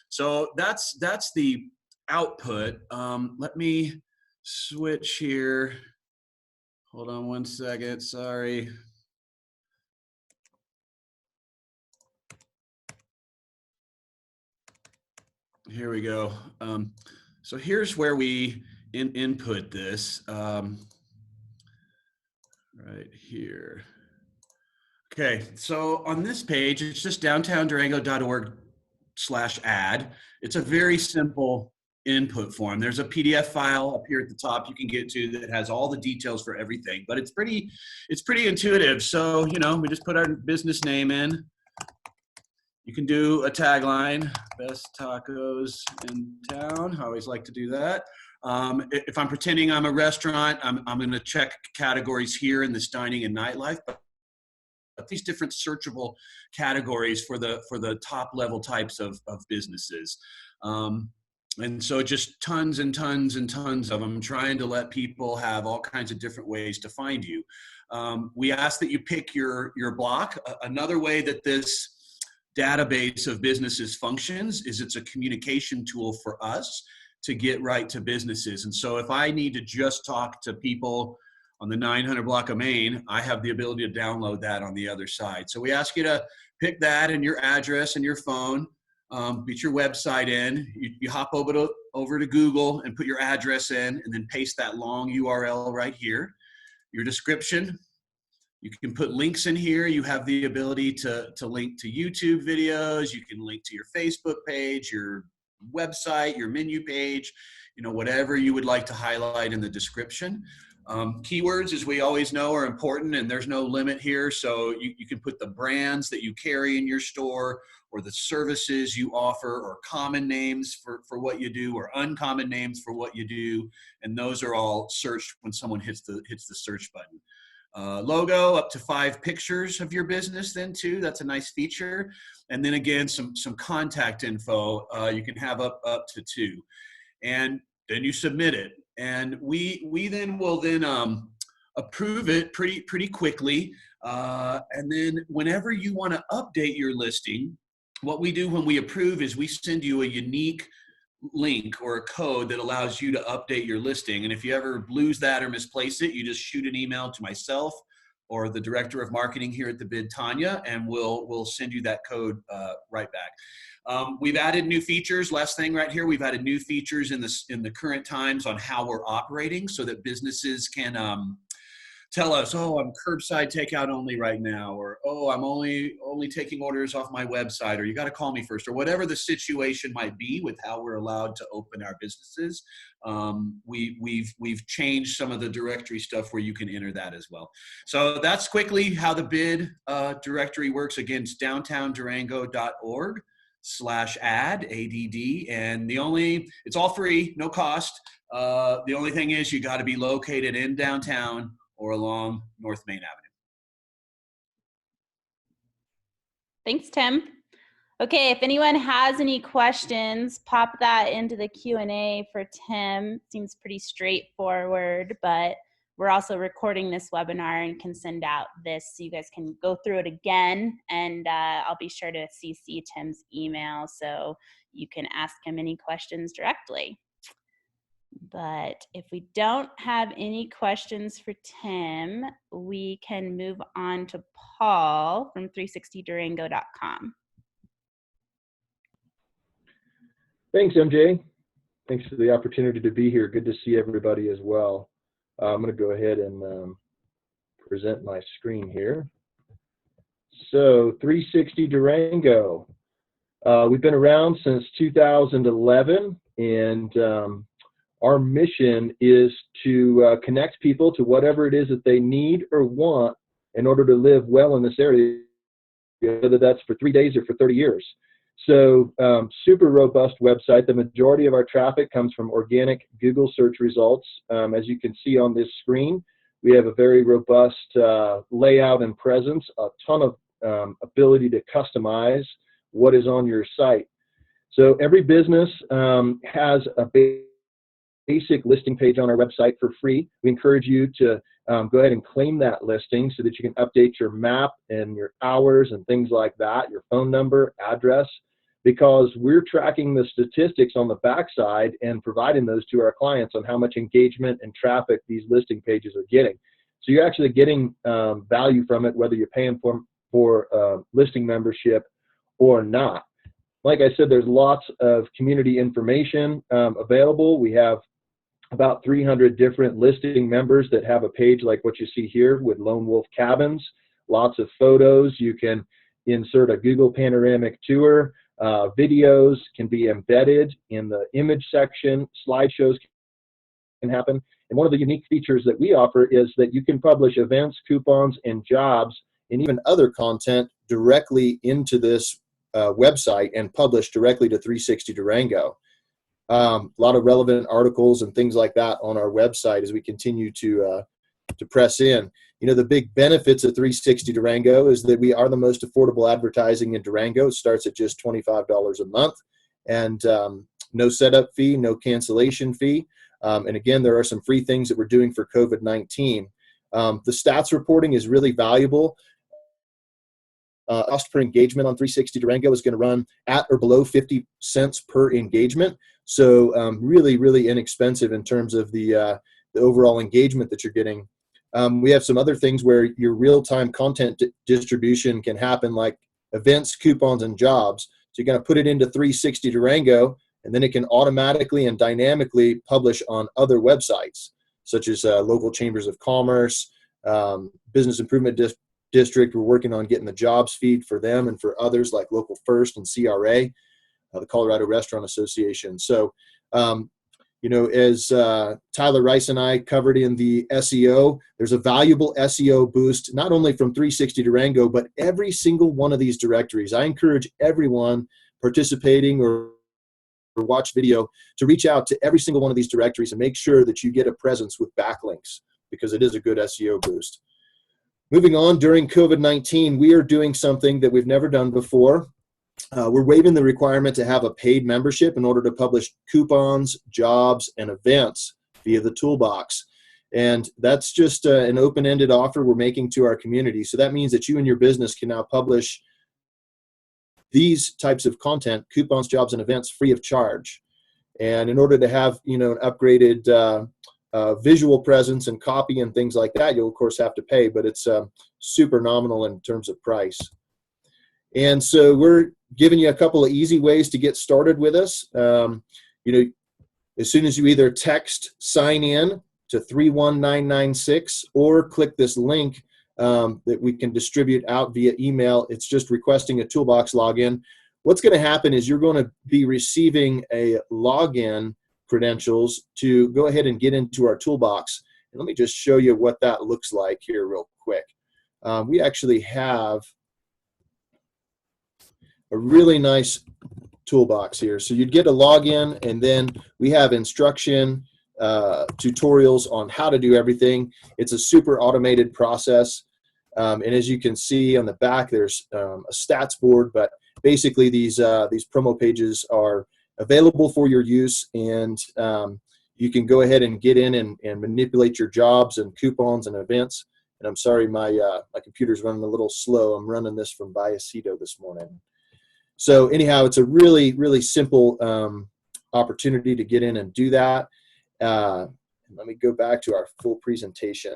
So that's the output. Let me switch here. Hold on one second, sorry. Here we go. So here's where we input this, right here. Okay, so on this page, it's just downtowndurango.org/ad. It's a very simple input form. There's a PDF file up here at the top you can get to that has all the details for everything, but it's pretty intuitive. So, you know, we just put our business name in. You can do a tagline, best tacos in town. I always like to do that. If I'm pretending I'm a restaurant, I'm going to check categories here in this dining and nightlife, but these different searchable categories for the top level types of businesses. And so just tons and tons and tons of them, trying to let people have all kinds of different ways to find you. We ask that you pick your block. Another way that this database of businesses functions is it's a communication tool for us to get right to businesses. And so if I need to just talk to people on the 900 block of Main, I have the ability to download that on the other side. So we ask you to pick that and your address and your phone, put your website in, you hop over to Google and put your address in, and then paste that long URL right here. Your description. You can put links in here. You have the ability to link to YouTube videos. You can link to your Facebook page, your website, your menu page, you know, whatever you would like to highlight in the description. Keywords, as we always know, are important, and there's no limit here. So you can put the brands that you carry in your store, or the services you offer, or common names for what you do, or uncommon names for what you do. And those are all searched when someone hits the search button. Logo, up to 5 pictures of your business then too. That's a nice feature. And then again, some contact info, you can have up to 2. And then you submit it. And we then will approve it pretty quickly. And then whenever you want to update your listing, what we do when we approve is we send you a unique link or a code that allows you to update your listing. And if you ever lose that or misplace it, you just shoot an email to myself or the director of marketing here at the bid, Tanya, and we'll send you that code right back. We've added new features. Last thing right here, we've added new features in the current times on how we're operating, so that businesses can tell us, oh, I'm curbside takeout only right now, or oh, I'm only taking orders off my website, or you got to call me first, or whatever the situation might be with how we're allowed to open our businesses. We've changed some of the directory stuff where you can enter that as well. So that's quickly how the bid directory works. Again, it's downtowndurango.org/ad, ADD, and it's all free, no cost. The only thing is you got to be located in downtown or along North Main Avenue. Thanks, Tim. Okay, if anyone has any questions, pop that into the Q&A for Tim. Seems pretty straightforward, but we're also recording this webinar and can send out this so you guys can go through it again. And I'll be sure to CC Tim's email so you can ask him any questions directly. But if we don't have any questions for Tim, we can move on to Paul from 360durango.com. Thanks, MJ. Thanks for the opportunity to be here. Good to see everybody as well. I'm going to go ahead and present my screen here. So 360 Durango. We've been around since 2011, and our mission is to connect people to whatever it is that they need or want in order to live well in this area, whether that's for 3 days or for 30 years. So super robust website. The majority of our traffic comes from organic Google search results. As you can see on this screen, we have a very robust layout and presence, a ton of ability to customize what is on your site. So every business has a basic listing page on our website for free. We encourage you to go ahead and claim that listing so that you can update your map and your hours and things like that, your phone number, address. because we're tracking the statistics on the backside and providing those to our clients on how much engagement and traffic these listing pages are getting. So you're actually getting value from it, whether you're paying for listing membership or not. Like I said, there's lots of community information available. We have about 300 different listing members that have a page like what you see here with Lone Wolf Cabins. Lots of photos. You can insert a Google panoramic tour. Videos can be embedded in the image section. Slideshows can happen. And one of the unique features that we offer is that you can publish events, coupons, and jobs, and even other content directly into this website and publish directly to 360 Durango. A lot of relevant articles and things like that on our website as we continue to press in. You know, the big benefits of 360 Durango is that we are the most affordable advertising in Durango. It starts at just $25 a month, and no setup fee, no cancellation fee. And again, there are some free things that we're doing for COVID-19. The stats reporting is really valuable. Cost per engagement on 360 Durango is going to run at or below 50 cents per engagement. So really, really inexpensive in terms of the overall engagement that you're getting. We have some other things where your real-time content distribution can happen, like events, coupons, and jobs. So you're going to put it into 360 Durango, and then it can automatically and dynamically publish on other websites, such as local chambers of commerce, business improvement district. We're working on getting the jobs feed for them and for others like Local First and CRA, the Colorado Restaurant Association. So, you know, as Tyler Rice and I covered in the SEO, there's a valuable SEO boost, not only from 360 Durango, but every single one of these directories. I encourage everyone participating or watch video to reach out to every single one of these directories and make sure that you get a presence with backlinks, because it is a good SEO boost. Moving on, during COVID-19, we are doing something that we've never done before. We're waiving the requirement to have a paid membership in order to publish coupons, jobs, and events via the toolbox. And that's just an open-ended offer we're making to our community. So that means that you and your business can now publish these types of content, coupons, jobs, and events, free of charge. And in order to have, you know, an upgraded visual presence and copy and things like that, you'll of course have to pay, but it's super nominal in terms of price. And so we're giving you a couple of easy ways to get started with us. You know, as soon as you either text sign in to 31996 or click this link that we can distribute out via email, it's just requesting a toolbox login. What's going to happen is you're going to be receiving a login credentials to go ahead and get into our toolbox. And let me just show you what that looks like here real quick. We actually have a really nice toolbox here. So you'd get a login, and then we have instruction tutorials on how to do everything. It's a super automated process. And as you can see on the back, there's a stats board, but basically these promo pages are available for your use, and you can go ahead and get in and manipulate your jobs and coupons and events. And I'm sorry, my computer's running a little slow. I'm running this from Vallecito this morning. So anyhow, it's a really, really simple opportunity to get in and do that. Let me go back to our full presentation.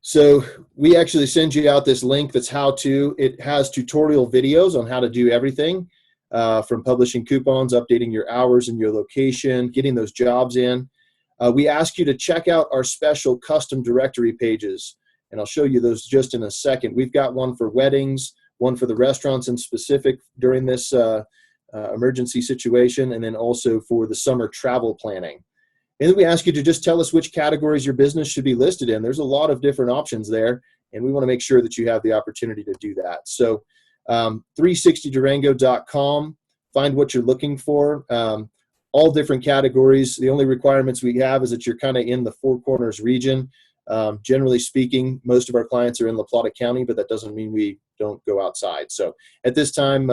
So we actually send you out this link that's how to. It has tutorial videos on how to do everything, from publishing coupons, updating your hours and your location, getting those jobs in. We ask you to check out our special custom directory pages, and I'll show you those just in a second. We've got one for weddings, one for the restaurants in specific during this emergency situation, and then also for the summer travel planning. And then we ask you to just tell us which categories your business should be listed in. There's a lot of different options there, and we want to make sure that you have the opportunity to do that. So 360durango.com, find what you're looking for. All different categories. The only requirements we have is that you're kind of in the Four Corners region. Generally speaking, most of our clients are in La Plata County, but that doesn't mean we don't go outside. So at this time,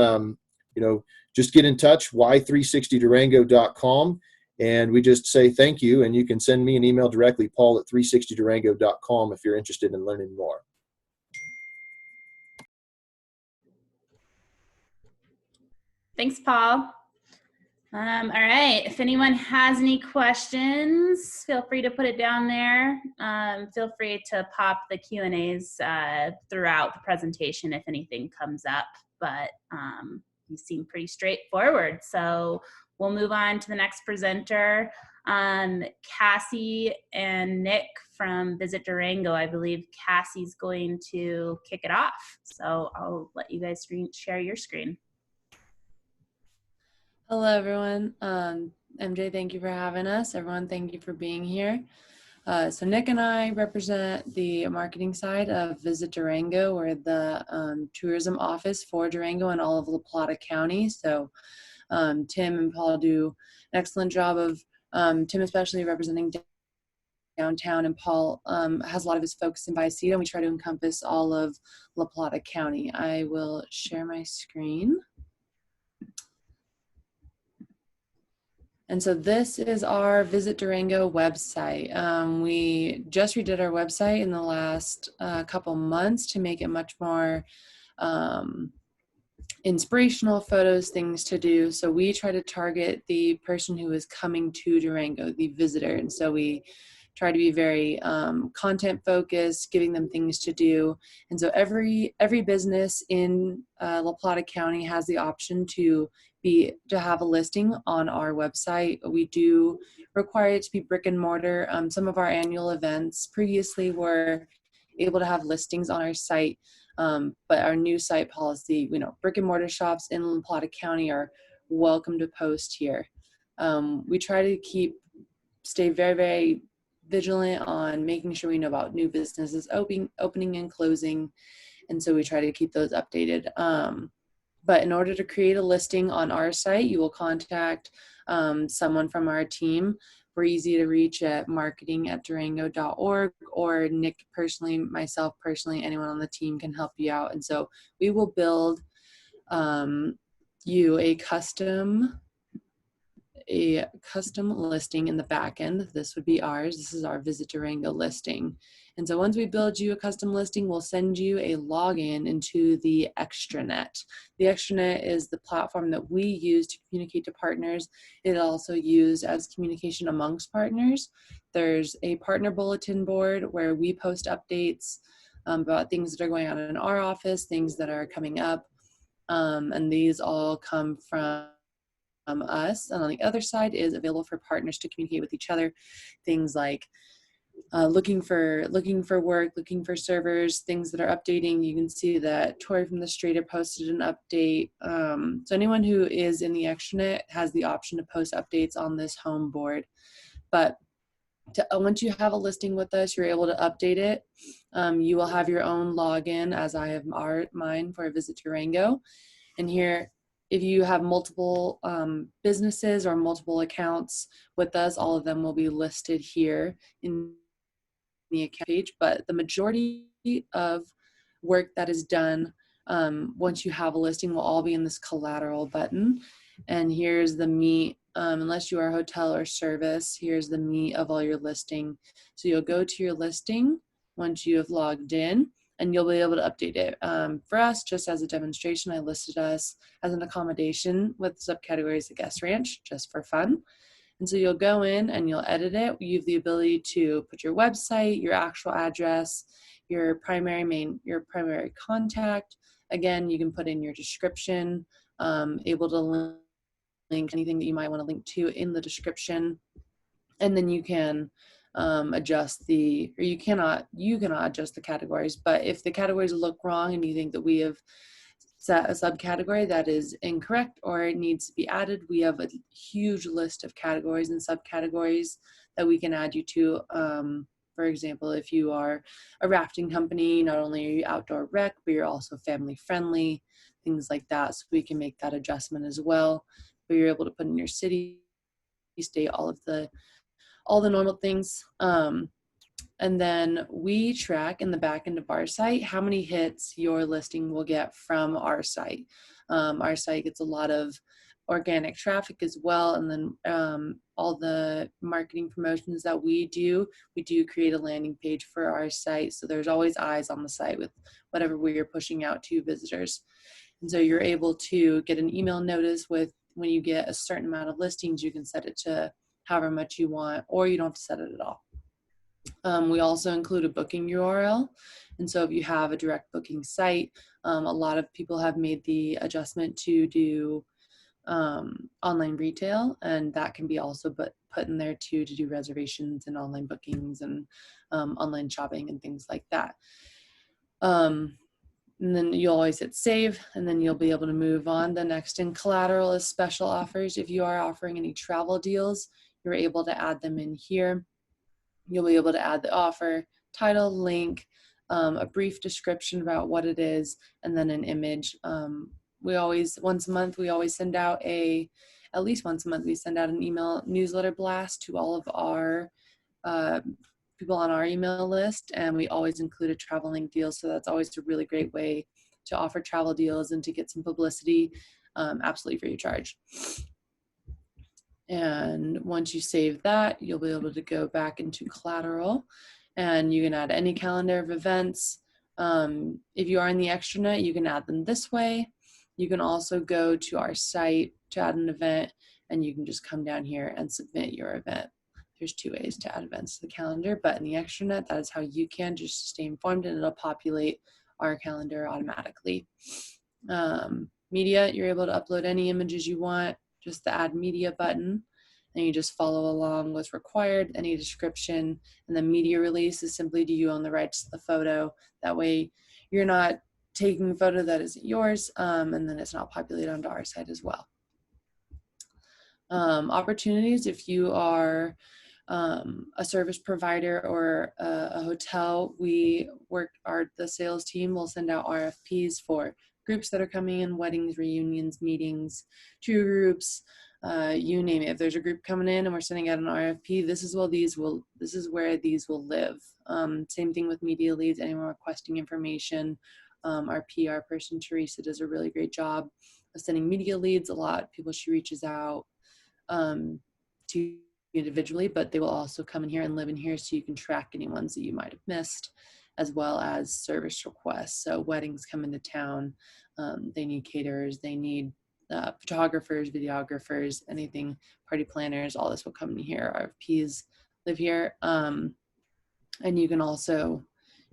you know, just get in touch, y360durango.com, and we just say thank you, and you can send me an email directly, paul@360durango.com, if you're interested in learning more. Thanks, Paul. All right, if anyone has any questions, feel free to put it down there. Feel free to pop the Q&As throughout the presentation if anything comes up, but you seem pretty straightforward. So we'll move on to the next presenter. Cassie and Nick from Visit Durango. I believe Cassie's going to kick it off. So I'll let you guys share your screen. Hello, everyone. MJ, thank you for having us. Everyone, thank you for being here. So Nick and I represent the marketing side of Visit Durango. We're the tourism office for Durango and all of La Plata County. So Tim and Paul do an excellent job of, Tim especially representing downtown, and Paul has a lot of his focus in Visalia, and we try to encompass all of La Plata County. I will share my screen. And so this is our Visit Durango website. We just redid our website in the last couple months to make it much more inspirational, photos, things to do. So we try to target the person who is coming to Durango, the visitor. And so we try to be very content focused, giving them things to do. And so every business in La Plata County has the option to have a listing on our website. We do require it to be brick and mortar. Some of our annual events previously were able to have listings on our site, but our new site policy, brick and mortar shops in La Plata County are welcome to post here. We try to stay very, very vigilant on making sure we know about new businesses opening and closing, and so we try to keep those updated. But in order to create a listing on our site, you will contact someone from our team. We're easy to reach at marketing@durango.org, or Nick personally, myself personally, anyone on the team can help you out. And so we will build you a custom listing in the back end. This would be ours. This is our Visit Durango listing. And so once we build you a custom listing, we'll send you a login into the extranet. The extranet is the platform that we use to communicate to partners. It's also used as communication amongst partners. There's a partner bulletin board where we post updates about things that are going on in our office, things that are coming up, and these all come from us. And on the other side is available for partners to communicate with each other, things like looking for work, looking for servers, things that are updating. You can see that Tori from the Strader posted an update. So anyone who is in the extranet has the option to post updates on this home board. But once you have a listing with us, you're able to update it. You will have your own login, as I have mine for Visit Durango. And here, if you have multiple businesses or multiple accounts with us, all of them will be listed here in the account page. But the majority of work that is done once you have a listing will all be in this collateral button. And here's the meat. Unless you are a hotel or service, here's the meat of all your listing. So you'll go to your listing once you have logged in, and you'll be able to update it. For us, just as a demonstration, I listed us as an accommodation with subcategories of guest ranch, just for fun. And so you'll go in and you'll edit it. You have the ability to put your website, your actual address, your primary contact. Again, you can put in your description, able to link anything that you might want to link to in the description. And then you can you cannot adjust the categories, but if the categories look wrong and you think that we have set a subcategory that is incorrect or it needs to be added, we have a huge list of categories and subcategories that we can add you to. For example, if you are a rafting company, not only are you outdoor rec, but you're also family friendly, things like that. So we can make that adjustment as well. But you're able to put in your city, state, all the normal things. And then we track in the back end of our site how many hits your listing will get from our site. Our site gets a lot of organic traffic as well. And then all the marketing promotions that we do create a landing page for our site. So there's always eyes on the site with whatever we are pushing out to visitors. And so you're able to get an email notice with when you get a certain amount of listings, you can set it to however much you want, or you don't have to set it at all. We also include a booking URL. And so if you have a direct booking site, a lot of people have made the adjustment to do online retail, and that can be also put in there too, to do reservations and online bookings and online shopping and things like that. And then you'll always hit save, and then you'll be able to move on. The next in collateral is special offers. If you are offering any travel deals, you're able to add them in here. You'll be able to add the offer, title, link, a brief description about what it is, and then an image. We always, once a month, we always send out at least once a month, we send out an email newsletter blast to all of our people on our email list, and we always include a travel link deal. So that's always a really great way to offer travel deals and to get some publicity, absolutely free of charge. And once you save that, you'll be able to go back into collateral, and you can add any calendar of events. If you are in the extranet, you can add them this way. You can also go to our site to add an event, and you can just come down here and submit your event. There's 2 ways to add events to the calendar, but in the extranet, that is how you can just stay informed, and it'll populate our calendar automatically. Media, you're able to upload any images you want, just the add media button, and you just follow along what's required, any description, and the media release is simply do you own the rights to the photo. That way you're not taking a photo that isn't yours, and then it's not populated onto our site as well. Opportunities, if you are a service provider or a hotel, the sales team will send out RFPs for groups that are coming in, weddings, reunions, meetings, tour groups, you name it. If there's a group coming in and we're sending out an RFP, this is where these will live. Same thing with media leads, anyone requesting information. Our PR person, Teresa, does a really great job of sending media leads. A lot of people she reaches out to individually, but they will also come in here and live in here, so you can track any ones that you might have missed, as well as service requests. So weddings come into town, they need caterers, they need photographers, videographers, anything, party planners, all this will come in here. RFPs live here. And you can also,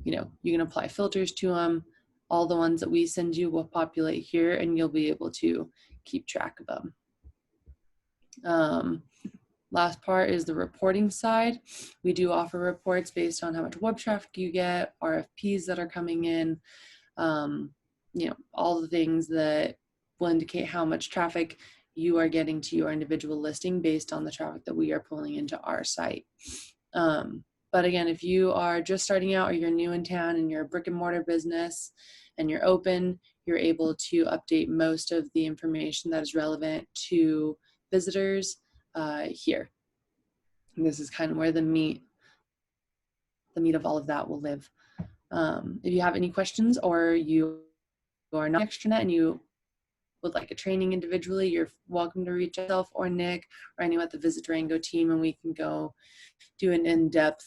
you can apply filters to them. All the ones that we send you will populate here, and you'll be able to keep track of them. Last part is the reporting side. We do offer reports based on how much web traffic you get, RFPs that are coming in, all the things that will indicate how much traffic you are getting to your individual listing based on the traffic that we are pulling into our site. But again, if you are just starting out or you're new in town and you're a brick and mortar business and you're open, you're able to update most of the information that is relevant to visitors here. And this is kind of where the meat of all of that will live. If you have any questions, or you are not extranet and you would like a training individually, you're welcome to reach out to myself or Nick or anyone at the Visit Durango team, and we can go do an in-depth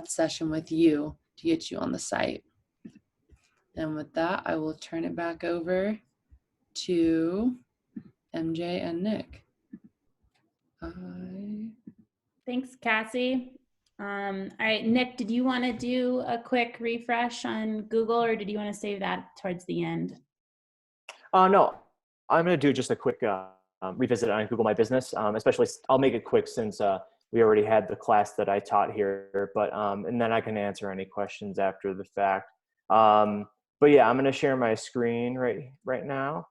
session with you to get you on the site. And with that, I will turn it back over to MJ and Nick. Thanks, Cassie. All right, Nick, did you want to do a quick refresh on Google, or did you want to save that towards the end? No, I'm going to do just a quick revisit on Google My Business. Especially, I'll make it quick since we already had the class that I taught here, but and then I can answer any questions after the fact. But yeah, I'm going to share my screen right now.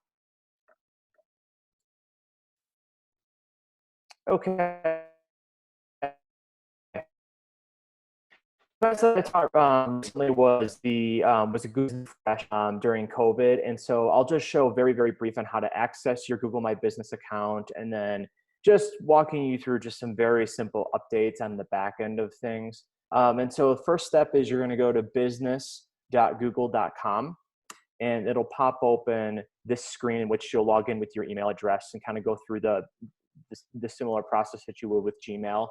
Okay. Class that I taught recently was a Google Refresh during COVID, and so I'll just show very brief on how to access your Google My Business account, and then just walking you through just some very simple updates on the back end of things. And so the first step is you're going to go to business.google.com, and it'll pop open this screen in which you'll log in with your email address and kind of go through the similar process that you would with Gmail.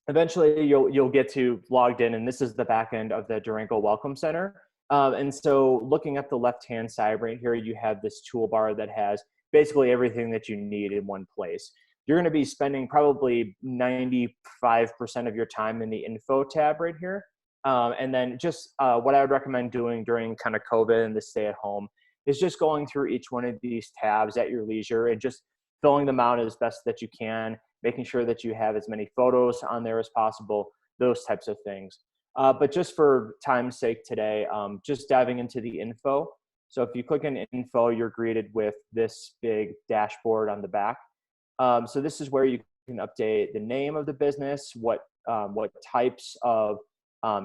Eventually, you'll get to logged in, and this is the back end of the Durango Welcome Center. And so looking at the left-hand side right here, you have this toolbar that has basically everything that you need in one place. You're going to be spending probably 95% of your time in the info tab right here. And then just what I would recommend doing during kind of COVID and the stay at home is just going through each one of these tabs at your leisure and just filling them out as best that you can, making sure that you have as many photos on there as possible, those types of things. But just for time's sake today, just diving into the info. So if you click on info, you're greeted with this big dashboard on the back. So this is where you can update the name of the business, what types of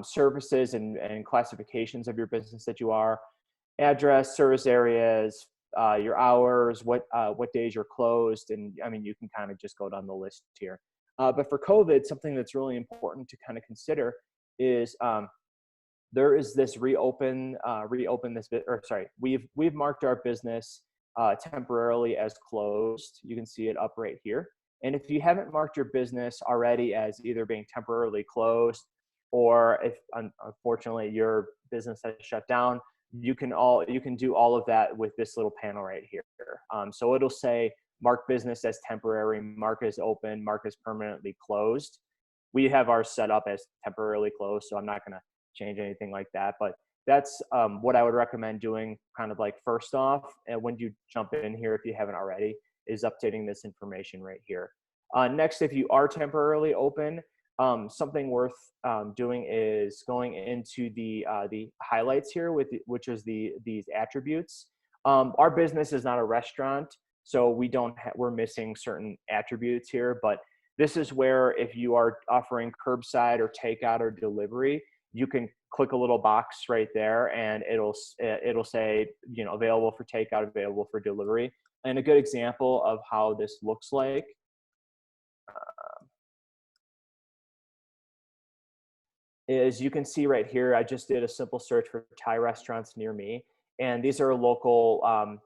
services and classifications of your business that you are, address, service areas, your hours, what days you're closed, and I mean you can kind of just go down the list here. But for COVID, something that's really important to kind of consider is there is this reopen this bit, or sorry, we've marked our business temporarily as closed. You can see it up right here. And if you haven't marked your business already as either being temporarily closed, or if unfortunately your business has shut down, you can do all of that with this little panel right here. So it'll say mark business as temporary, mark as open, mark as permanently closed. We have ours set up as temporarily closed, so I'm not going to change anything like that. But that's what I would recommend doing kind of like first off. And when you jump in here, if you haven't already, is updating this information right here. Next, if you are temporarily open, something worth doing is going into the highlights here, which is these attributes. Our business is not a restaurant, so we're missing certain attributes here, but this is where if you are offering curbside or takeout or delivery, you can click a little box right there and it'll say, available for takeout, available for delivery. And a good example of how this looks like is you can see right here, I just did a simple search for Thai restaurants near me. And these are local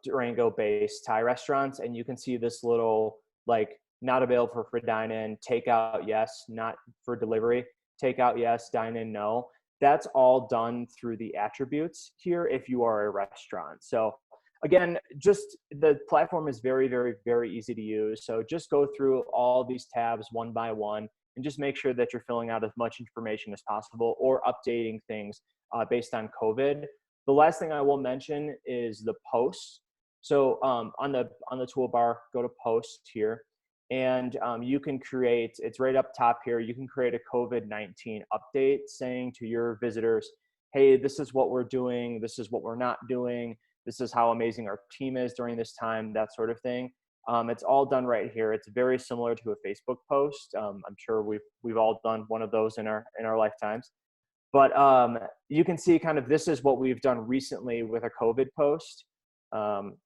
Durango-based Thai restaurants. And you can see this little, like, not available for dine-in, takeout, yes, not for delivery, takeout, yes, dine-in, no. That's all done through the attributes here if you are a restaurant. So again, just the platform is very, very, very easy to use. So just go through all these tabs one by one and just make sure that you're filling out as much information as possible or updating things based on COVID. The last thing I will mention is the posts. So on the toolbar, go to post here, and you can create, it's right up top here, you can create a COVID-19 update saying to your visitors, hey, this is what we're doing, this is what we're not doing, this is how amazing our team is during this time, that sort of thing. It's all done right here. It's very similar to a Facebook post. I'm sure we've all done one of those in our lifetimes. But you can see kind of this is what we've done recently with a COVID post. I'm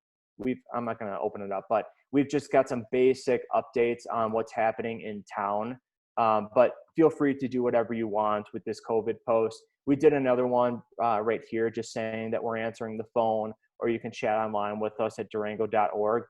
not going to open it up, but we've just got some basic updates on what's happening in town. But feel free to do whatever you want with this COVID post. We did another one right here just saying that we're answering the phone, or you can chat online with us at durango.org.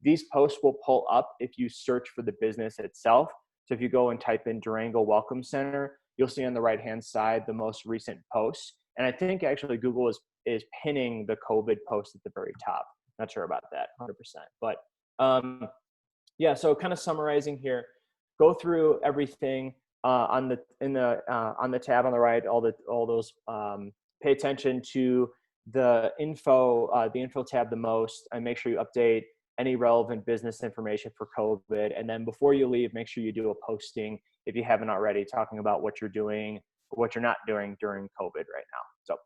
These posts will pull up if you search for the business itself. So if you go and type in Durango Welcome Center, you'll see on the right-hand side the most recent posts. And I think actually Google is pinning the COVID post at the very top. Not sure about that 100%. But yeah, so kind of summarizing here, go through everything on the tab on the right, all those pay attention to the info tab the most, and make sure you update any relevant business information for COVID. And then before you leave, make sure you do a posting if you haven't already, talking about what you're doing or what you're not doing during COVID right now. So,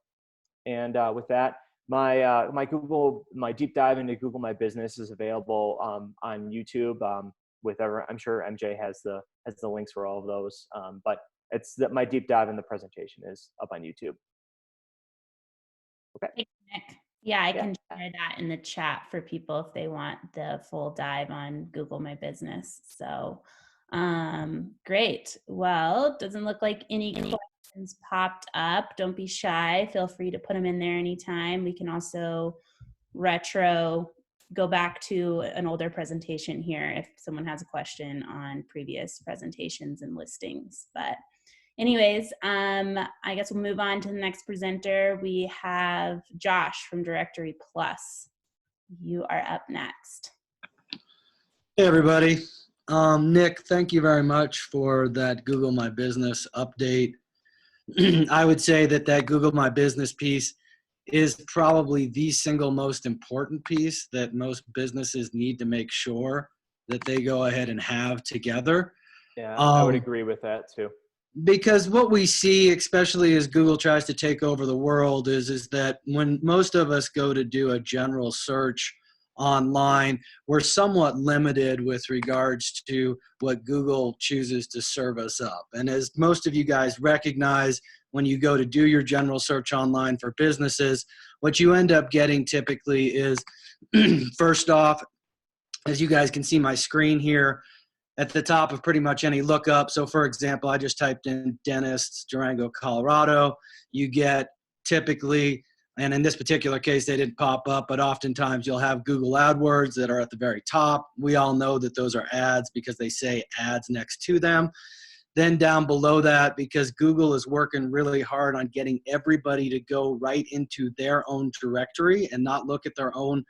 and with that, my deep dive into Google My Business is available on YouTube. I'm sure MJ has the links for all of those. But it's that my deep dive in the presentation is up on YouTube. Okay. Thanks, Nick. Yeah, I can share that in the chat for people if they want the full dive on Google My Business. So great. Well, doesn't look like any questions popped up. Don't be shy. Feel free to put them in there anytime. We can also go back to an older presentation here if someone has a question on previous presentations and listings. But anyways, I guess we'll move on to the next presenter. We have Josh from Directory Plus. You are up next. Hey everybody. Nick, thank you very much for that Google My Business update. I would say that Google My Business piece is probably the single most important piece that most businesses need to make sure that they go ahead and have together. Yeah, I would agree with that too. Because what we see, especially as Google tries to take over the world, is that when most of us go to do a general search online, we're somewhat limited with regards to what Google chooses to serve us up. And as most of you guys recognize, when you go to do your general search online for businesses, what you end up getting typically is, first off, as you guys can see my screen here, at the top of pretty much any lookup. So for example, I just typed in dentists, Durango, Colorado. You get typically, and in this particular case, they didn't pop up, but oftentimes you'll have Google AdWords that are at the very top. We all know that those are ads because they say ads next to them. Then down below that, because Google is working really hard on getting everybody to go right into their own directory and not look at their own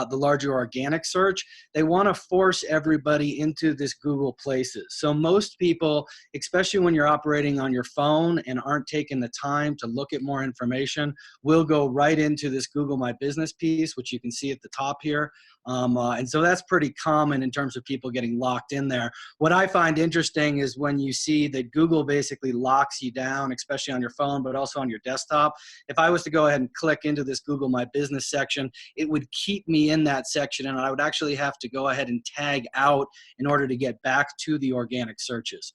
the larger organic search, they want to force everybody into this Google Places. So most people, especially when you're operating on your phone and aren't taking the time to look at more information, will go right into this Google My Business piece, which you can see at the top here. And so that's pretty common in terms of people getting locked in there. What I find interesting is when you see that Google basically locks you down, especially on your phone, but also on your desktop. If I was to go ahead and click into this Google My Business section, it would keep me in that section, and I would actually have to go ahead and tag out in order to get back to the organic searches.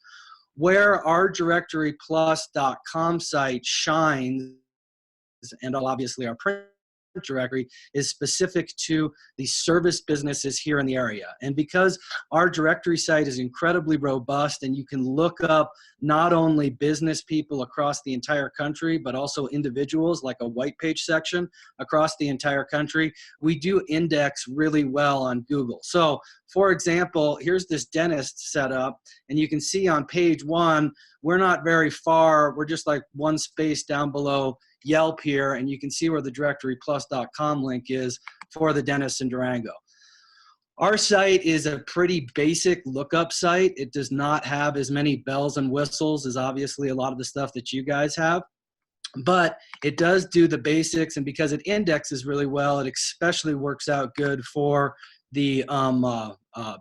Where our directoryplus.com site shines, and obviously our print directory, is specific to the service businesses here in the area. And because our directory site is incredibly robust and you can look up not only business people across the entire country, but also individuals, like a white page section across the entire country, we do index really well on Google. So for example, here's this dentist setup, and you can see on page 1, we're not very far. We're just like one space down below Yelp here, and you can see where the directoryplus.com link is for the dentist in Durango. Our site is a pretty basic lookup site. It does not have as many bells and whistles as obviously a lot of the stuff that you guys have, but it does do the basics, and because it indexes really well, it especially works out good for the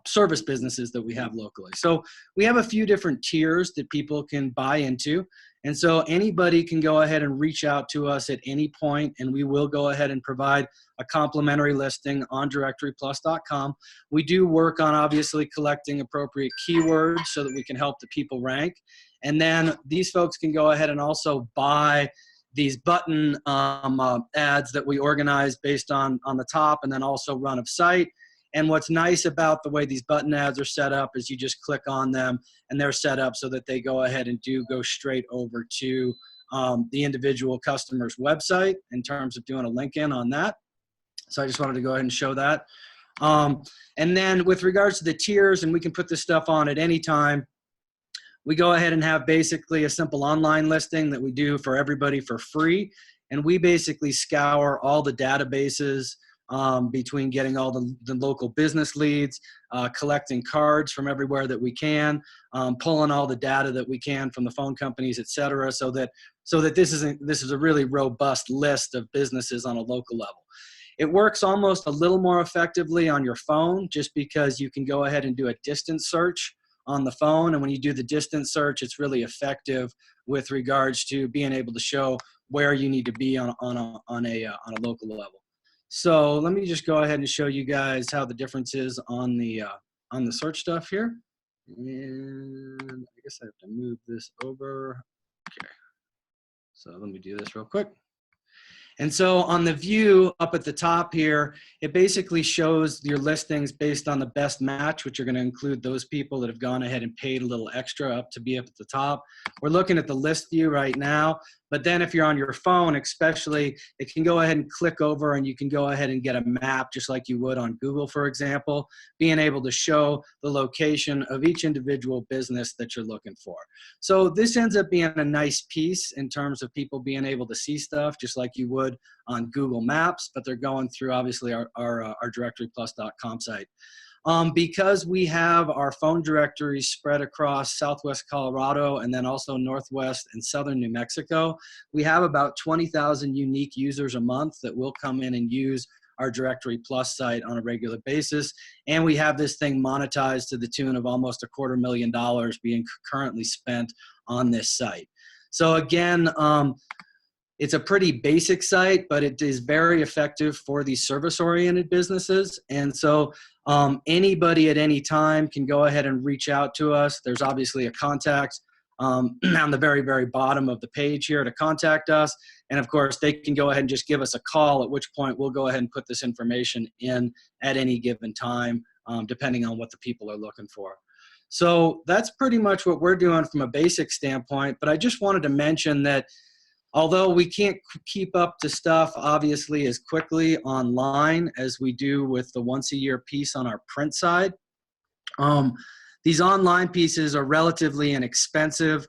service businesses that we have locally. So we have a few different tiers that people can buy into. And so anybody can go ahead and reach out to us at any point, and we will go ahead and provide a complimentary listing on directoryplus.com. We do work on obviously collecting appropriate keywords so that we can help the people rank. And then these folks can go ahead and also buy these button ads that we organize based on the top, and then also run of site. And what's nice about the way these button ads are set up is you just click on them and they're set up so that they go ahead and do go straight over to the individual customer's website in terms of doing a link in on that. So I just wanted to go ahead and show that. And then with regards to the tiers, and we can put this stuff on at any time, we go ahead and have basically a simple online listing that we do for everybody for free. And we basically scour all the databases between getting all the local business leads, collecting cards from everywhere that we can, pulling all the data that we can from the phone companies, et cetera, so that this is a really robust list of businesses on a local level. It works almost a little more effectively on your phone just because you can go ahead and do a distance search on the phone. And when you do the distance search, it's really effective with regards to being able to show where you need to be on a local level. So let me just go ahead and show you guys how the difference is on the search stuff here. And I guess I have to move this over. Okay. So let me do this real quick. And so on the view up at the top here, it basically shows your listings based on the best match, which are going to include those people that have gone ahead and paid a little extra up to be up at the top. We're looking at the list view right now. But then if you're on your phone, especially, it can go ahead and click over and you can go ahead and get a map just like you would on Google, for example, being able to show the location of each individual business that you're looking for. So this ends up being a nice piece in terms of people being able to see stuff just like you would on Google Maps, but they're going through obviously our directoryplus.com site. Because we have our phone directories spread across Southwest Colorado and then also Northwest and Southern New Mexico, we have about 20,000 unique users a month that will come in and use our Directory Plus site on a regular basis. And we have this thing monetized to the tune of almost $250,000 being currently spent on this site. So again, it's a pretty basic site, but it is very effective for these service-oriented businesses. And so anybody at any time can go ahead and reach out to us. There's obviously a contact on the very, very bottom of the page here to contact us. And of course, they can go ahead and just give us a call, at which point we'll go ahead and put this information in at any given time, depending on what the people are looking for. So that's pretty much what we're doing from a basic standpoint. But I just wanted to mention that although we can't keep up to stuff, obviously, as quickly online as we do with the once-a-year piece on our print side, these online pieces are relatively inexpensive.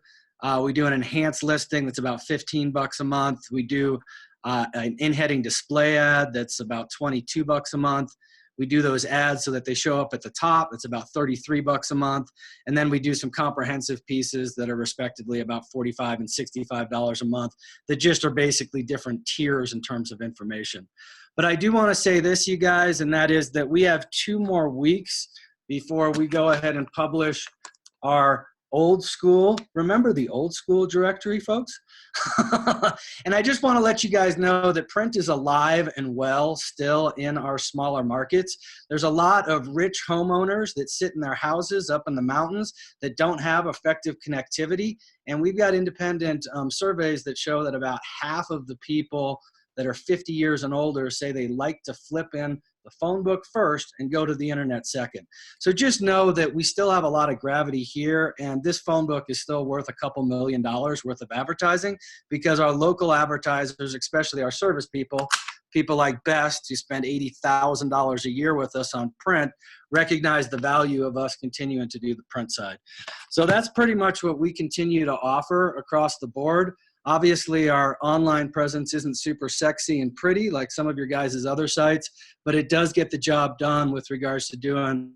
We do an enhanced listing that's about $15 a month. We do an in-heading display ad that's about $22 a month. We do those ads so that they show up at the top. It's about $33 a month. And then we do some comprehensive pieces that are respectively about $45 and $65 a month that just are basically different tiers in terms of information. But I do want to say this, you guys, and that is that we have 2 more weeks before we go ahead and publish our old school. Remember the old school directory, folks? And I just want to let you guys know that print is alive and well still in our smaller markets. There's a lot of rich homeowners that sit in their houses up in the mountains that don't have effective connectivity. And we've got independent surveys that show that about half of the people that are 50 years and older say they like to flip in the phone book first and go to the internet second. So just know that we still have a lot of gravity here, and this phone book is still worth a couple $1 million worth of advertising because our local advertisers, especially our service people, people like Best, who spend $80,000 a year with us on print, recognize the value of us continuing to do the print side. So that's pretty much what we continue to offer across the board. Obviously, our online presence isn't super sexy and pretty like some of your guys' other sites, but it does get the job done with regards to doing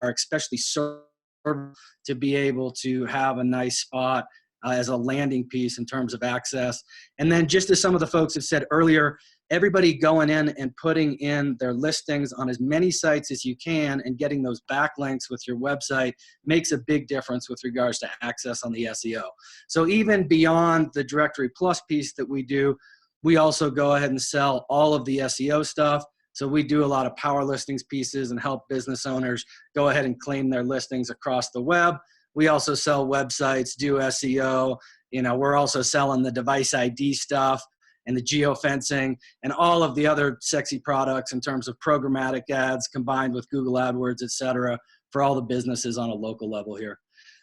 our especially server to be able to have a nice spot as a landing piece in terms of access. And then just as some of the folks have said earlier, everybody going in and putting in their listings on as many sites as you can and getting those backlinks with your website makes a big difference with regards to access on the SEO. So even beyond the Directory Plus piece that we do, we also go ahead and sell all of the SEO stuff. So we do a lot of power listings pieces and help business owners go ahead and claim their listings across the web. We also sell websites, do SEO. You know, we're also selling the device ID stuff and the geofencing and all of the other sexy products in terms of programmatic ads combined with Google AdWords, et cetera, for all the businesses on a local level here.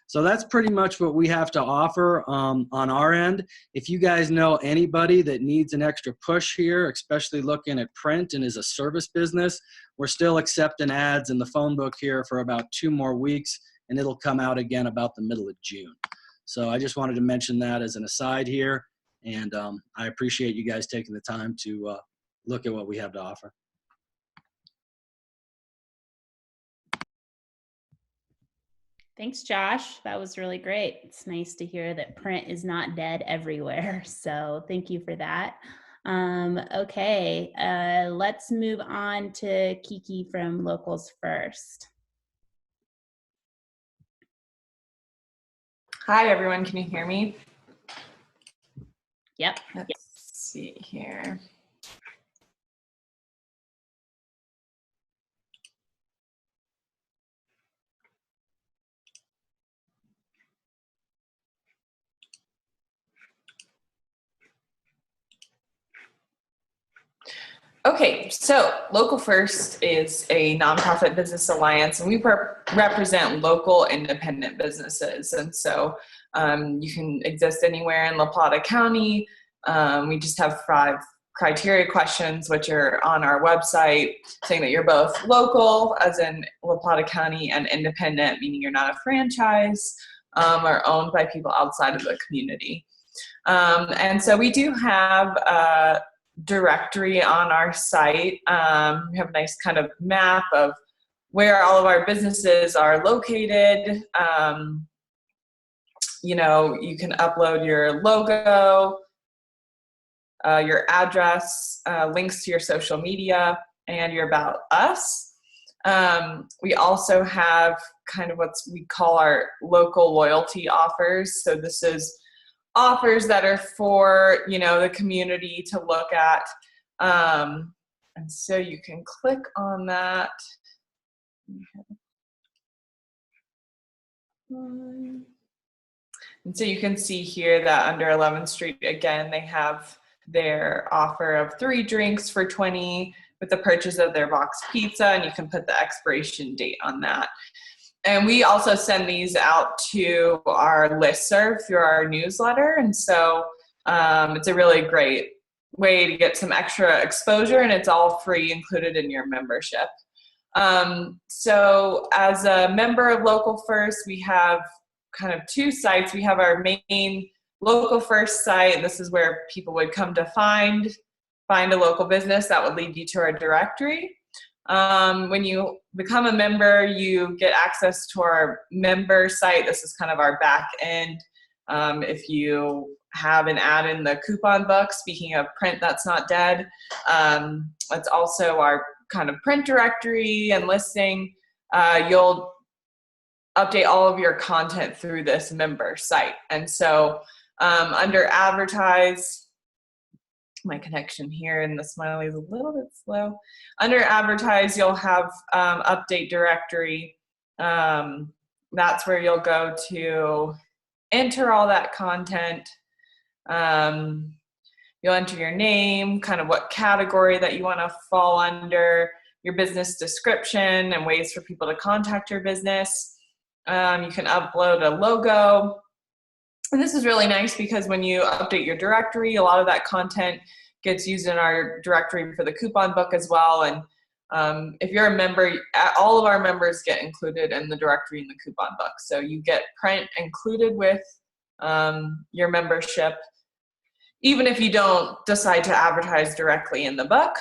So that's pretty much what we have to offer on our end. If you guys know anybody that needs an extra push here, especially looking at print and is a service business, we're still accepting ads in the phone book here for about 2 more weeks, and it'll come out again about the middle of June. So I just wanted to mention that as an aside here. And I appreciate you guys taking the time to look at what we have to offer. Thanks, Josh. That was really great. It's nice to hear that print is not dead everywhere. So thank you for that. Okay, let's move on to Kiki from Locals First. Hi, everyone. Can you hear me? Yep. Let's see here. Okay, so Local First is a nonprofit business alliance, and we represent local independent businesses. And so you can exist anywhere in La Plata County. We just have 5 criteria questions, which are on our website, saying that you're both local, as in La Plata County, and independent, meaning you're not a franchise or owned by people outside of the community. And so we do have a directory on our site. We have a nice kind of map of where all of our businesses are located. You know, you can upload your logo, your address, links to your social media, and your About Us. We also have kind of what we call our local loyalty offers. So this is offers that are for, you know, the community to look at. And so you can click on that. And so you can see here that under 11th Street, again, they have their offer of 3 drinks for $20 with the purchase of their box pizza, and you can put the expiration date on that. And we also send these out to our listserv through our newsletter. And so it's a really great way to get some extra exposure, and it's all free, included in your membership. So as a member of Local First, we have kind of 2 sites. We have our main Local First site, and this is where people would come to find a local business that would lead you to our directory. When you become a member, you get access to our member site. This is kind of our back end. If you have an ad in the coupon book, speaking of print that's not dead, that's also our kind of print directory and listing. You'll update all of your content through this member site. And so under advertise, my connection here and the smiley is a little bit slow. Under advertise, you'll have update directory. That's where you'll go to enter all that content. You'll enter your name, kind of what category that you want to fall under, your business description and ways for people to contact your business. You can upload a logo. And this is really nice because when you update your directory, a lot of that content gets used in our directory for the coupon book as well. And if you're a member, all of our members get included in the directory in the coupon book. So you get print included with your membership, even if you don't decide to advertise directly in the book.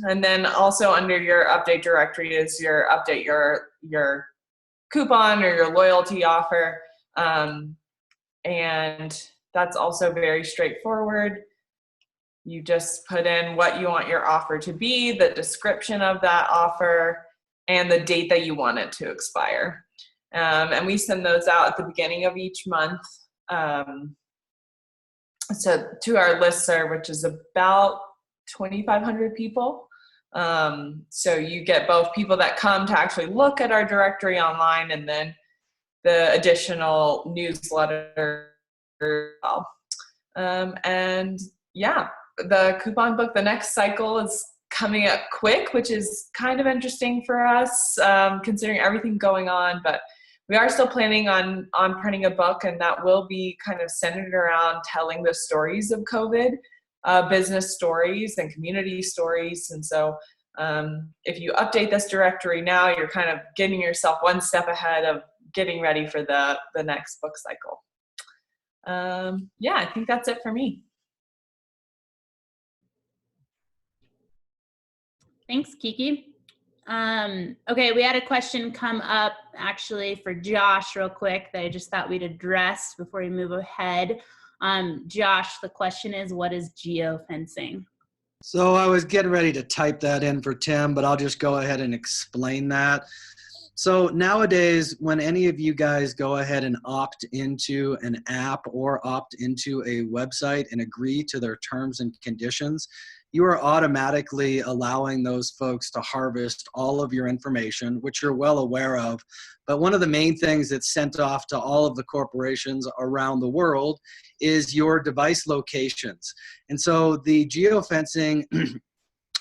And then also under your update directory is your update your coupon or your loyalty offer. And that's also very straightforward. You just put in what you want your offer to be, the description of that offer, and the date that you want it to expire. And we send those out at the beginning of each month. So to our listserv, which is about 2,500 people. So you get both people that come to actually look at our directory online, and then the additional newsletter. And yeah, the coupon book, the next cycle is coming up quick, which is kind of interesting for us, considering everything going on. But we are still planning on printing a book, and that will be kind of centered around telling the stories of COVID, business stories and community stories. And so if you update this directory now, you're kind of getting yourself one step ahead of getting ready for the next book cycle. Yeah, I think that's it for me. Thanks, Kiki. Okay, we had a question come up actually for Josh real quick that I just thought we'd address before we move ahead. Josh, the question is, what is geofencing? So I was getting ready to type that in for Tim, but I'll just go ahead and explain that. So nowadays, when any of you guys go ahead and opt into an app or opt into a website and agree to their terms and conditions, you are automatically allowing those folks to harvest all of your information, which you're well aware of. But one of the main things that's sent off to all of the corporations around the world is your device locations. And so the geofencing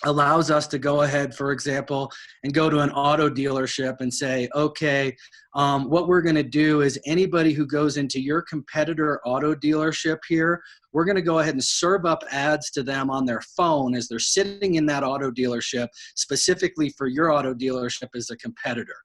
allows us to go ahead, for example, and go to an auto dealership and say, okay, what we're going to do is anybody who goes into your competitor auto dealership here, we're going to go ahead and serve up ads to them on their phone as they're sitting in that auto dealership, specifically for your auto dealership as a competitor.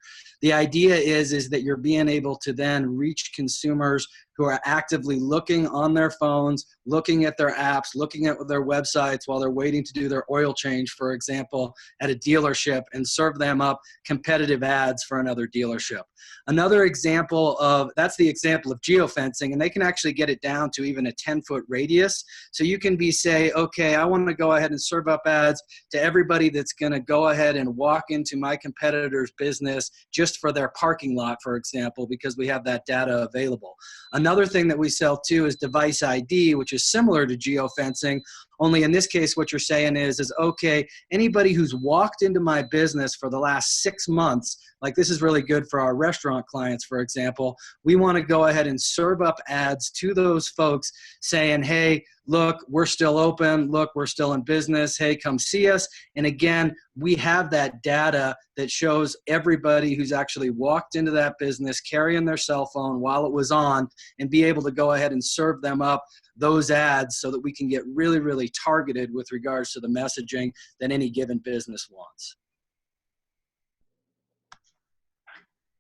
The idea is that you're being able to then reach consumers who are actively looking on their phones, looking at their apps, looking at their websites while they're waiting to do their oil change, for example, at a dealership, and serve them up competitive ads for another dealership. Another example of, that's the example of geofencing, and they can actually get it down to even a 10-foot radius. So you can say, okay, I want to go ahead and serve up ads to everybody that's going to go ahead and walk into my competitor's business just for their parking lot, for example, because we have that data available. Another thing that we sell too is device ID, which is similar to geofencing, only in this case what you're saying is okay, anybody who's walked into my business for the last 6 months, like this is really good for our restaurant clients, for example, we want to go ahead and serve up ads to those folks saying, hey, look, we're still open. Look, we're still in business. Hey, come see us. And again, we have that data that shows everybody who's actually walked into that business carrying their cell phone while it was on, and be able to go ahead and serve them up those ads so that we can get really, really targeted with regards to the messaging that any given business wants.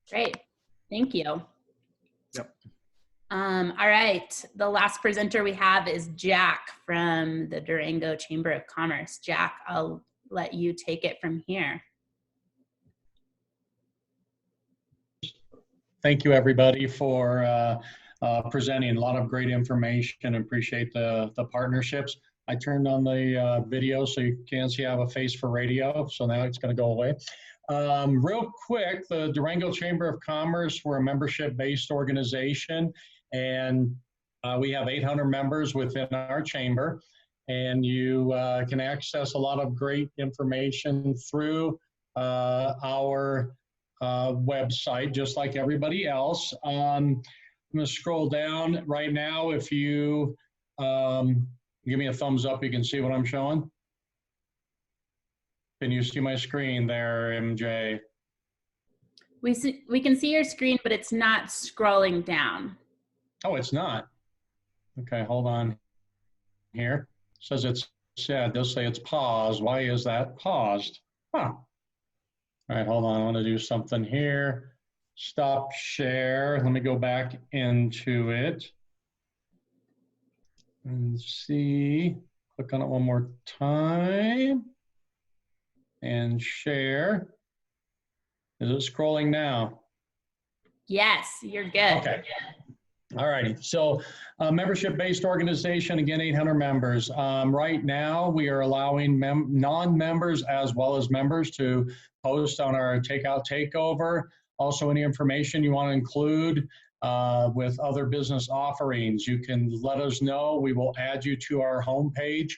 Great. Thank you. Yep. All right. The last presenter we have is Jack from the Durango Chamber of Commerce. Jack, I'll let you take it from here. Thank you, everybody, for presenting a lot of great information. Appreciate the partnerships. I turned on the video so you can see I have a face for radio, so now it's going to go away. Real quick, the Durango Chamber of Commerce, we're a membership-based organization, and we have 800 members within our chamber, and you can access a lot of great information through our website, just like everybody else. I'm going to scroll down right now. If you give me a thumbs up, you can see what I'm showing. Can you see my screen there, MJ? We can see your screen, but it's not scrolling down. Oh, it's not. Okay, hold on here. It says it's said, they'll say it's paused. Why is that paused? Huh. All right, hold on. I want to do something here. Stop share. Let me go back into it and see. Click on it one more time and share. Is it scrolling now? Yes, you're good. Okay. All righty. So membership-based organization, again, 800 members. Right now, we are allowing non-members as well as members to post on our Takeout Takeover. Also, any information you want to include with other business offerings, you can let us know. We will add you to our homepage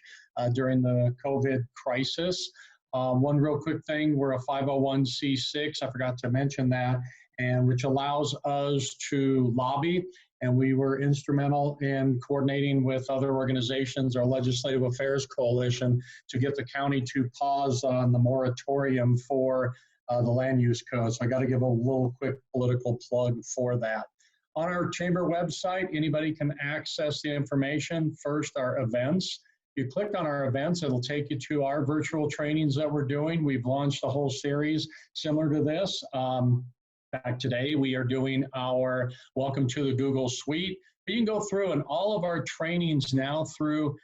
during the COVID crisis. One real quick thing, we're a 501c6. I forgot to mention that, and which allows us to lobby. And we were instrumental in coordinating with other organizations, our Legislative Affairs Coalition, to get the county to pause on the moratorium for the land use code. So I got to give a little quick political plug for that. On our chamber website, anybody can access the information. First, our events. If you click on our events, it'll take you to our virtual trainings that we're doing. We've launched a whole series similar to this. In fact, today we are doing our Welcome to the Google Suite. But you can go through, and all of our trainings now through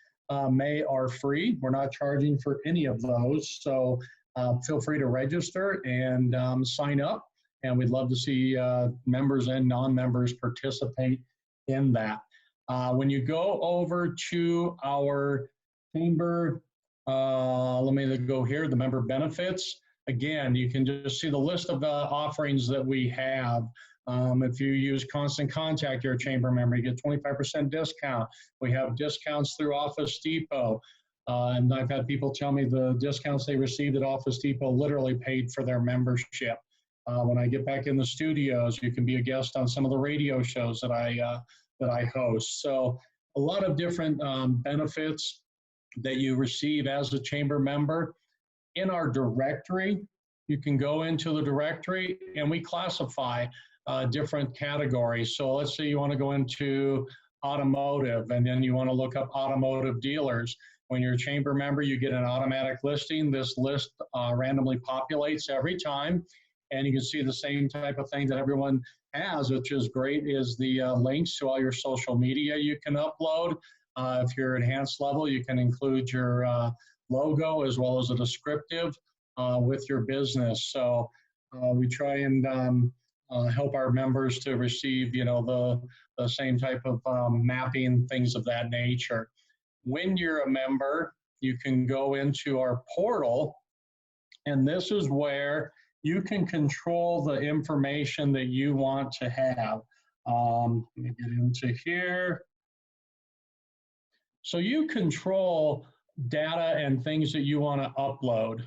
May are free. We're not charging for any of those. So feel free to register and sign up. And we'd love to see members and non-members participate in that. When you go over to our chamber, let me go here, the member benefits. Again, you can just see the list of the offerings that we have. If you use Constant Contact, you're a chamber member, you get 25% discount. We have discounts through Office Depot. And I've had people tell me the discounts they received at Office Depot literally paid for their membership. When I get back in the studios, you can be a guest on some of the radio shows that I host. So a lot of different benefits that you receive as a chamber member. in our directory, you can go into the directory and we classify different categories. So let's say you want to go into automotive, and then you want to look up automotive dealers. When you're a chamber member, you get an automatic listing. This list randomly populates every time, and you can see the same type of thing that everyone has, which is great, is the links to all your social media you can upload. If you're enhanced level, you can include your logo as well as a descriptive with your business. So we try and help our members to receive, you know, the same type of mapping, things of that nature. When you're a member, you can go into our portal, and this is where you can control the information that you want to have. Let me get into here. So you control data and things that you want to upload,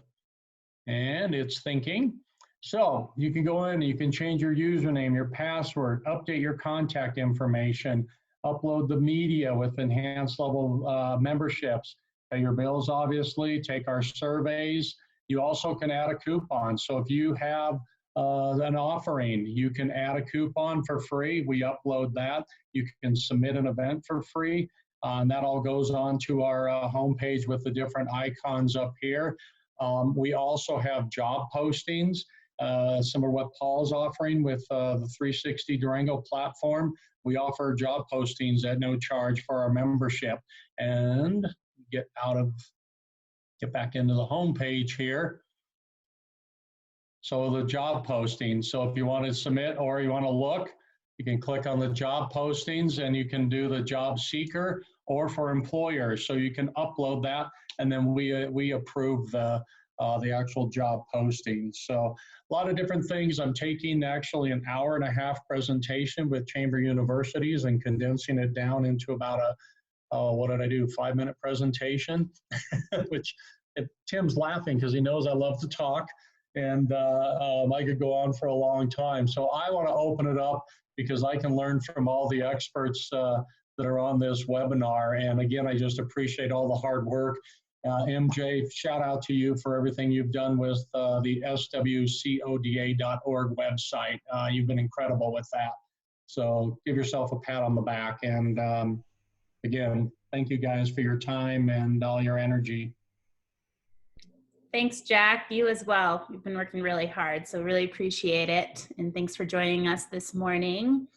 and it's thinking. So you can go in and you can change your username, your password, update your contact information, upload the media with enhanced level memberships, pay your bills, obviously, take our surveys. You also can add a coupon. So if you have an offering, you can add a coupon for free. We upload that. You can submit an event for free. And that all goes on to our homepage with the different icons up here. We also have job postings, similar to what Paul's offering with the 360 Durango platform. We offer job postings at no charge for our membership. And get back into the homepage here. So the job postings. So if you want to submit or you want to look, you can click on the job postings, and you can do the job seeker or for employers. So you can upload that, and then we approve the actual job posting. So a lot of different things. I'm taking actually an 1.5-hour presentation with chamber universities and condensing it down into about what did I do, 5-minute presentation, which Tim's laughing because he knows I love to talk, and I could go on for a long time. So I want to open it up because I can learn from all the experts that are on this webinar. And again, I just appreciate all the hard work. MJ, shout out to you for everything you've done with the swcoda.org website. You've been incredible with that. So give yourself a pat on the back. And again, thank you guys for your time and all your energy. Thanks, Jack. You as well. You've been working really hard, so really appreciate it. And thanks for joining us this morning.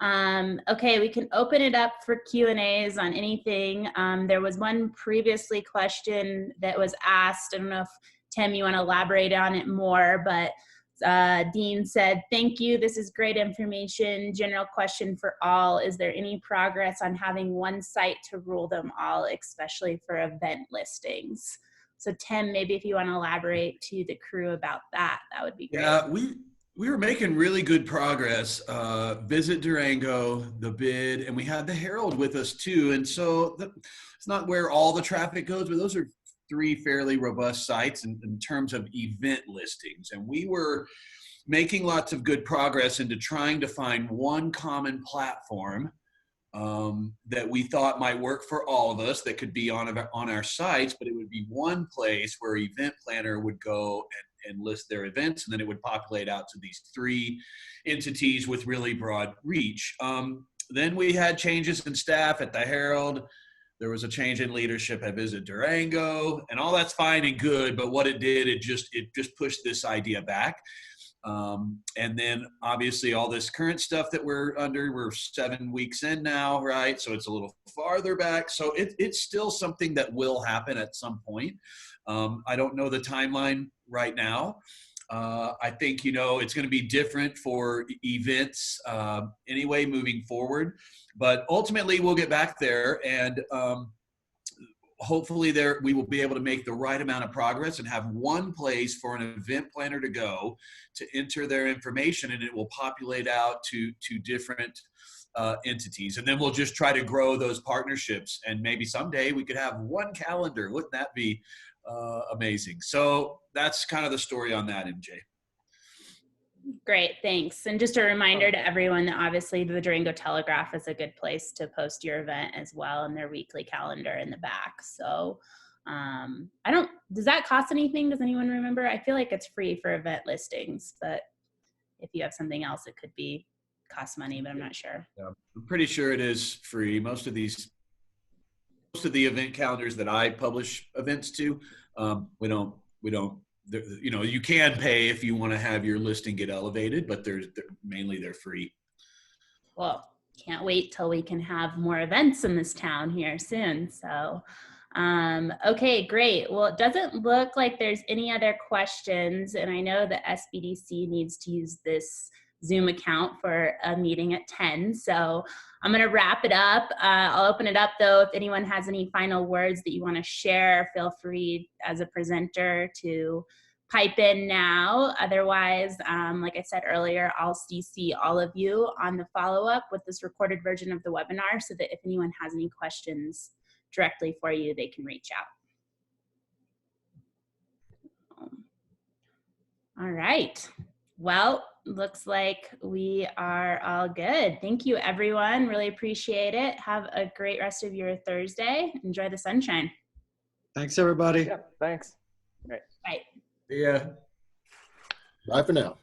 Okay, we can open it up for Q&As on anything. There was one previously question that was asked. I don't know if, Tim, you want to elaborate on it more, but Dean said, thank you. This is great information. General question for all. Is there any progress on having one site to rule them all, especially for event listings? So Tim, maybe if you want to elaborate to the crew about that, that would be great. Yeah, we were making really good progress. Visit Durango, the Bid, and we had the Herald with us too. And so it's not where all the traffic goes, but those are 3 fairly robust sites in terms of event listings. And we were making lots of good progress into trying to find one common platform that we thought might work for all of us, that could be on our sites, but it would be one place where event planner would go and list their events, and then it would populate out to these 3 entities with really broad reach. Then we had changes in staff at the Herald. There was a change in leadership at Visit Durango, and all that's fine and good, but what it did, it just pushed this idea back. And then obviously all this current stuff that we're 7 weeks in now, right? So it's a little farther back. So it's still something that will happen at some point. I don't know the timeline right now. I think, it's going to be different for events anyway moving forward, but ultimately we'll get back there, and hopefully we will be able to make the right amount of progress and have one place for an event planner to go to enter their information, and it will populate out to different entities. And then we'll just try to grow those partnerships, and maybe someday we could have one calendar. Wouldn't that be amazing? So that's kind of the story on that, MJ. Great, thanks. And just a reminder to everyone that obviously the Durango Telegraph is a good place to post your event as well, and their weekly calendar in the back. So Does that cost anything? Does anyone remember? I feel like it's free for event listings, but if you have something else, it could be cost money, but I'm not sure. Yeah, I'm pretty sure it is free. Most of the event calendars that I publish events to, we don't, you know, you can pay if you want to have your listing get elevated, but mainly they're free. Well, can't wait till we can have more events in this town here soon. So, okay, great. Well, it doesn't look like there's any other questions. And I know the SBDC needs to use this Zoom account for a meeting at 10. So I'm going to wrap it up. I'll open it up though. If anyone has any final words that you want to share, feel free as a presenter to pipe in now. Otherwise, like I said earlier, I'll CC all of you on the follow-up with this recorded version of the webinar so that if anyone has any questions directly for you, they can reach out. All right. Well, looks like we are all good. Thank you, everyone. Really appreciate it. Have a great rest of your Thursday. Enjoy the sunshine. Thanks, everybody. Yeah, thanks. Bye. Yeah. Bye for now.